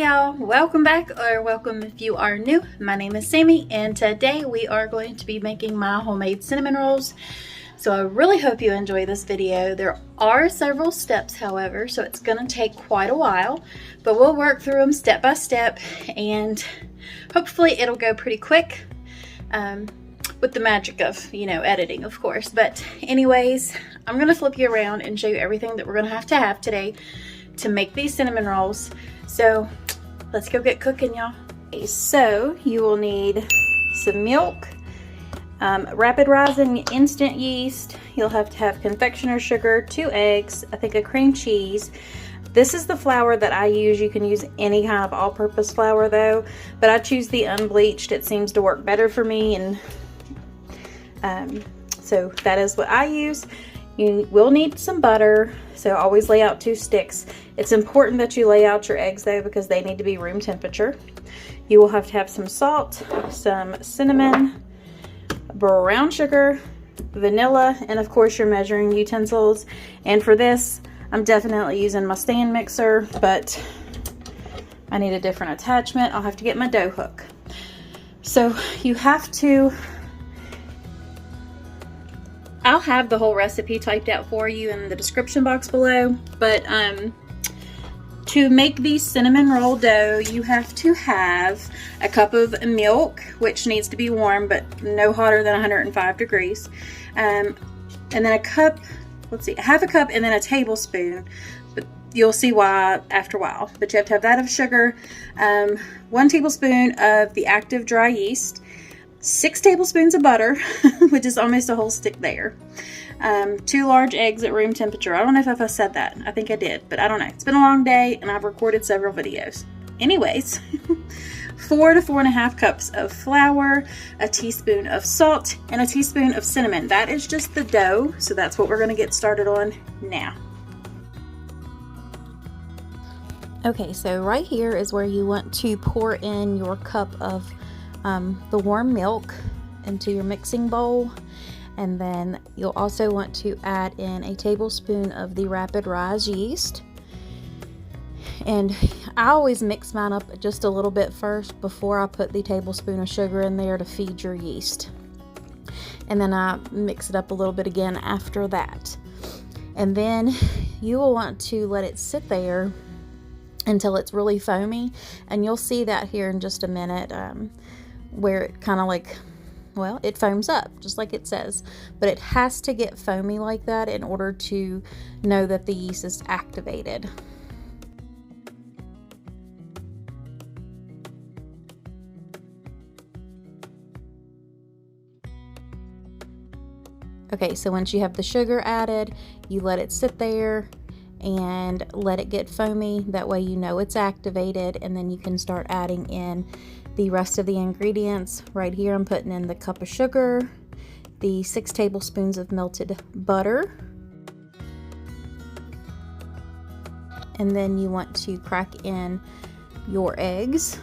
y'all, welcome back, or welcome if you are new. My name is Sammy and today we are going to be making my homemade cinnamon rolls. So I really hope you enjoy this video. There are several steps, however, so it's going to take quite a while, but we'll work through them step by step and hopefully it'll go pretty quick with the magic of, editing, of course. But anyways, I'm going to flip you around and show you everything that we're going to have today to make these cinnamon rolls. So let's go get cooking, y'all. Okay, so you will need some milk, rapid rising instant yeast. You'll have to have confectioner sugar, 2 eggs, I think a cream cheese. This is the flour that I use. You can use any kind of all-purpose flour though, but I choose the unbleached. It seems to work better for me, and so that is what I use. You will need some butter, so always lay out 2 sticks. It's important that you lay out your eggs though, because they need to be room temperature. You will have to have some salt, some cinnamon, brown sugar, vanilla, and of course your measuring utensils. And for this, I'm definitely using my stand mixer, but I need a different attachment. I'll have to get my dough hook. So you have to, I'll have the whole recipe typed out for you in the description box below, but to make the cinnamon roll dough, you have to have a cup of milk, which needs to be warm, but no hotter than 105 degrees. And then a cup, half a cup and then a tablespoon, but you'll see why after a while. But you have to have that of sugar, 1 tablespoon of the active dry yeast, 6 tablespoons of butter, which is almost a whole stick there. 2 large eggs at room temperature. I don't know if I said that. I think I did, but I don't know. It's been a long day and I've recorded several videos. Anyways, 4 to 4.5 cups of flour, a teaspoon of salt, and a teaspoon of cinnamon. That is just the dough, so that's what we're going to get started on now. Okay, so right here is where you want to pour in your cup of the warm milk into your mixing bowl. And then you'll also want to add in a tablespoon of the rapid rise yeast. And I always mix mine up just a little bit first before I put the tablespoon of sugar in there to feed your yeast. And then I mix it up a little bit again after that. And then you will want to let it sit there until it's really foamy. And you'll see that here in just a minute, where it kind of it foams up just like it says, but it has to get foamy like that in order to know that the yeast is activated. Okay, so once you have the sugar added, you let it sit there and let it get foamy. That way you know it's activated, and then you can start adding in the rest of the ingredients. Right here I'm putting in the cup of sugar, the 6 tablespoons of melted butter, and then you want to crack in your eggs,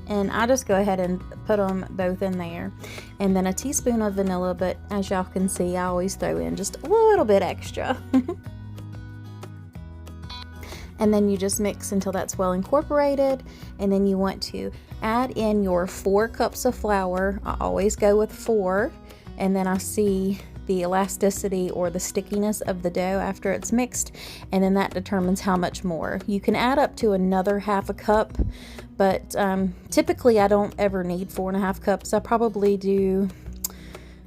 and I just go ahead and put them both in there, and then a teaspoon of vanilla, but as y'all can see I always throw in just a little bit extra. And then you just mix until that's well incorporated, and then you want to add in your 4 cups of flour. I always go with 4, and then I see the elasticity or the stickiness of the dough after it's mixed, and then that determines how much more. You can add up to another half a cup, but typically I don't ever need 4.5 cups. I probably do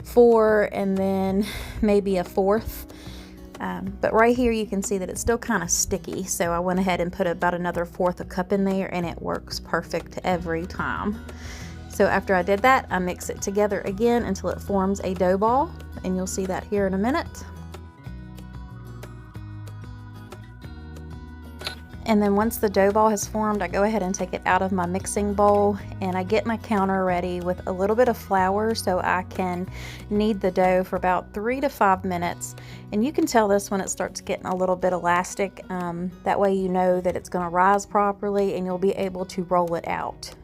4 and then maybe 1/4. But right here you can see that it's still kind of sticky, so I went ahead and put about another 1/4 cup in there, and it works perfect every time. So after I did that, I mix it together again until it forms a dough ball, and you'll see that here in a minute. And then once the dough ball has formed, I go ahead and take it out of my mixing bowl, and I get my counter ready with a little bit of flour so I can knead the dough for about 3 to 5 minutes. And you can tell this when it starts getting a little bit elastic. That way you know that it's going to rise properly and you'll be able to roll it out.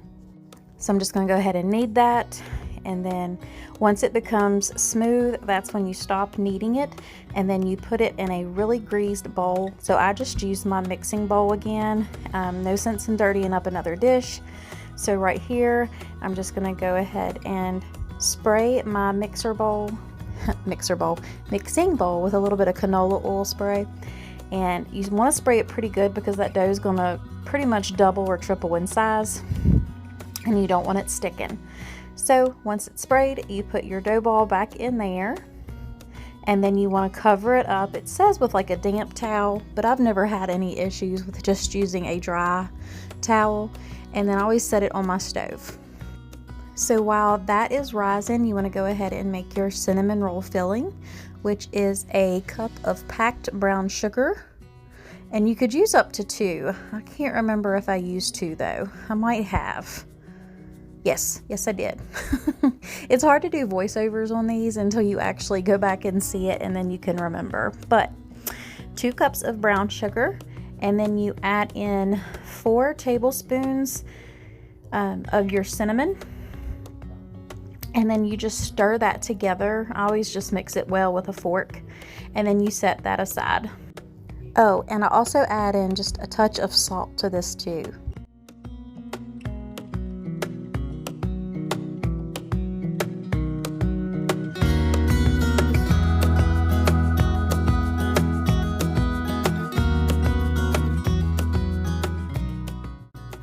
So I'm just going to go ahead and knead that, and then once it becomes smooth, that's when you stop kneading it, and then you put it in a really greased bowl. So I just used my mixing bowl again. No sense in dirtying up another dish. So right here, I'm just gonna go ahead and spray my mixing bowl with a little bit of canola oil spray. And you want to spray it pretty good because that dough is going to pretty much double or triple in size, and you don't want it sticking. So once it's sprayed, you put your dough ball back in there, and then you want to cover it up. It says with like a damp towel, but I've never had any issues with just using a dry towel. And then I always set it on my stove. So while that is rising, you want to go ahead and make your cinnamon roll filling, which is a cup of packed brown sugar. And you could use up to 2. I can't remember if I used 2 though. I might have. Yes I did. It's hard to do voiceovers on these until you actually go back and see it, and then you can remember. But 2 cups of brown sugar, and then you add in 4 tablespoons of your cinnamon. And then you just stir that together. I always just mix it well with a fork, and then you set that aside. Oh, and I also add in just a touch of salt to this too.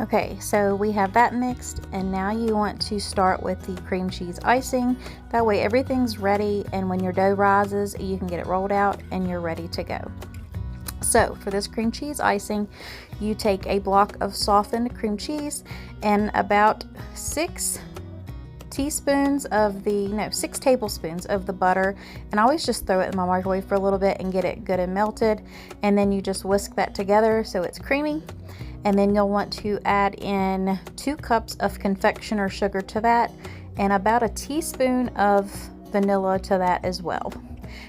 Okay, so we have that mixed, and now you want to start with the cream cheese icing. That way everything's ready, and when your dough rises, you can get it rolled out and you're ready to go. So for this cream cheese icing, you take a block of softened cream cheese and about 6 tablespoons of the butter, and I always just throw it in my microwave for a little bit and get it good and melted, and then you just whisk that together so it's creamy. And then you'll want to add in 2 cups of confectioner sugar to that, and about a teaspoon of vanilla to that as well.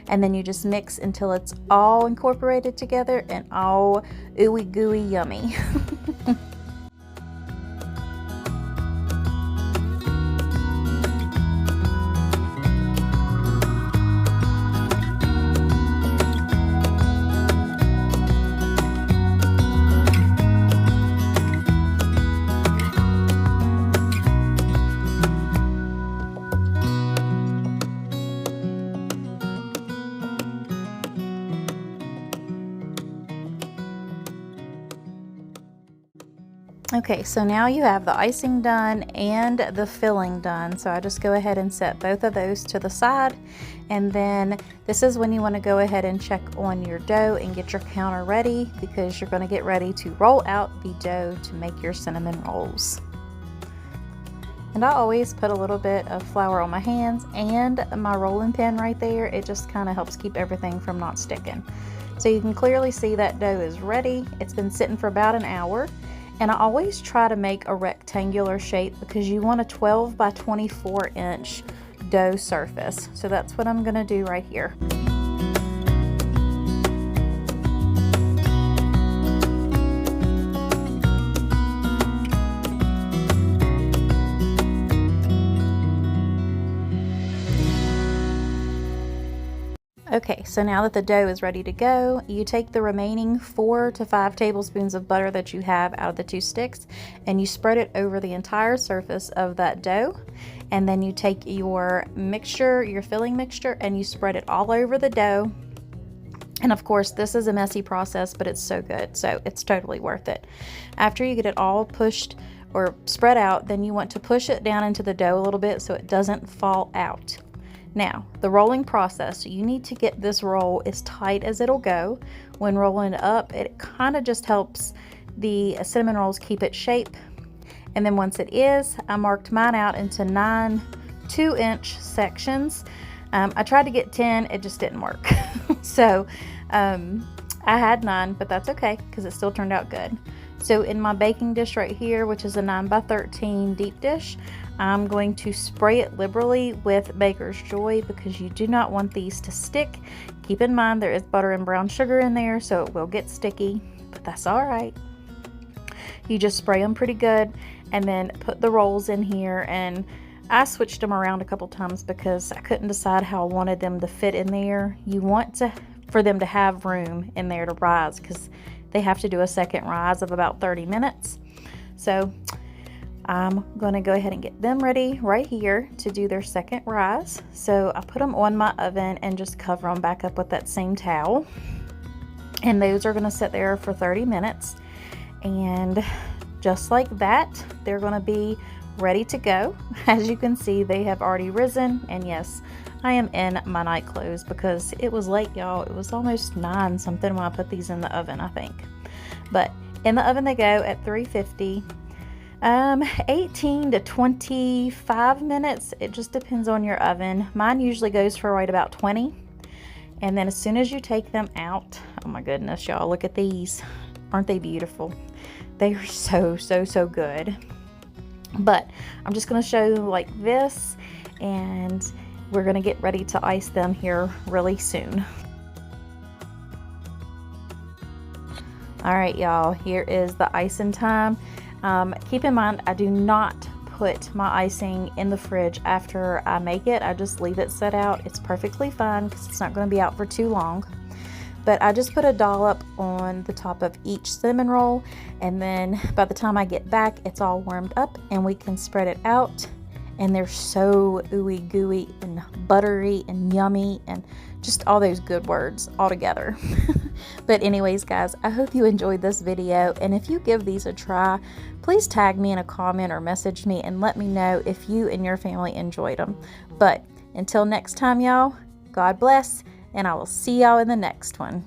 And then you just mix until it's all incorporated together and all ooey gooey yummy. Okay, so now you have the icing done and the filling done. So I just go ahead and set both of those to the side. And then this is when you want to go ahead and check on your dough and get your counter ready, because you're going to get ready to roll out the dough to make your cinnamon rolls. And I always put a little bit of flour on my hands and my rolling pin right there. It just kind of helps keep everything from not sticking. So you can clearly see that dough is ready. It's been sitting for about an hour. And I always try to make a rectangular shape because you want a 12 by 24 inch dough surface. So that's what I'm going to do right here. Okay, so now that the dough is ready to go, you take the remaining 4 to 5 tablespoons of butter that you have out of the 2 sticks, and you spread it over the entire surface of that dough. And then you take your mixture, your filling mixture, and you spread it all over the dough. And of course, this is a messy process, but it's so good, so it's totally worth it. After you get it all pushed or spread out, then you want to push it down into the dough a little bit so it doesn't fall out. Now, the rolling process, you need to get this roll as tight as it'll go. When rolling it up, it kind of just helps the cinnamon rolls keep its shape. And then once it is, I marked mine out into 9 2-inch sections. I tried to get 10, it just didn't work. So I had 9, but that's okay because it still turned out good. So in my baking dish right here, which is a 9 by 13 deep dish, I'm going to spray it liberally with Baker's Joy because you do not want these to stick. Keep in mind there is butter and brown sugar in there, so it will get sticky, but that's all right. You just spray them pretty good and then put the rolls in here, and I switched them around a couple times because I couldn't decide how I wanted them to fit in there. You want for them to have room in there to rise because they have to do a second rise of about 30 minutes. So I'm going to go ahead and get them ready right here to do their second rise. So I put them on my oven and just cover them back up with that same towel. And those are going to sit there for 30 minutes. And just like that, they're going to be ready to go. As you can see, they have already risen, and yes, I am in my night clothes because it was late, y'all. It was almost 9 something when I put these in the oven, I think. But in the oven they go at 350, 18 to 25 minutes. It just depends on your oven. Mine usually goes for right about 20. And then as soon as you take them out, oh my goodness, y'all, look at these. Aren't they beautiful? They are so good. But I'm just going to show you like this, and we're going to get ready to ice them here really soon. All right, y'all, here is the icing time. Keep in mind, I do not put my icing in the fridge after I make it. I just leave it set out. It's perfectly fine because it's not going to be out for too long. But I just put a dollop on the top of each cinnamon roll, and then by the time I get back, it's all warmed up and we can spread it out. And they're so ooey gooey and buttery and yummy and just all those good words all together. But anyways, guys, I hope you enjoyed this video, and if you give these a try, please tag me in a comment or message me and let me know if you and your family enjoyed them. But until next time, y'all, God bless, and I will see y'all in the next one.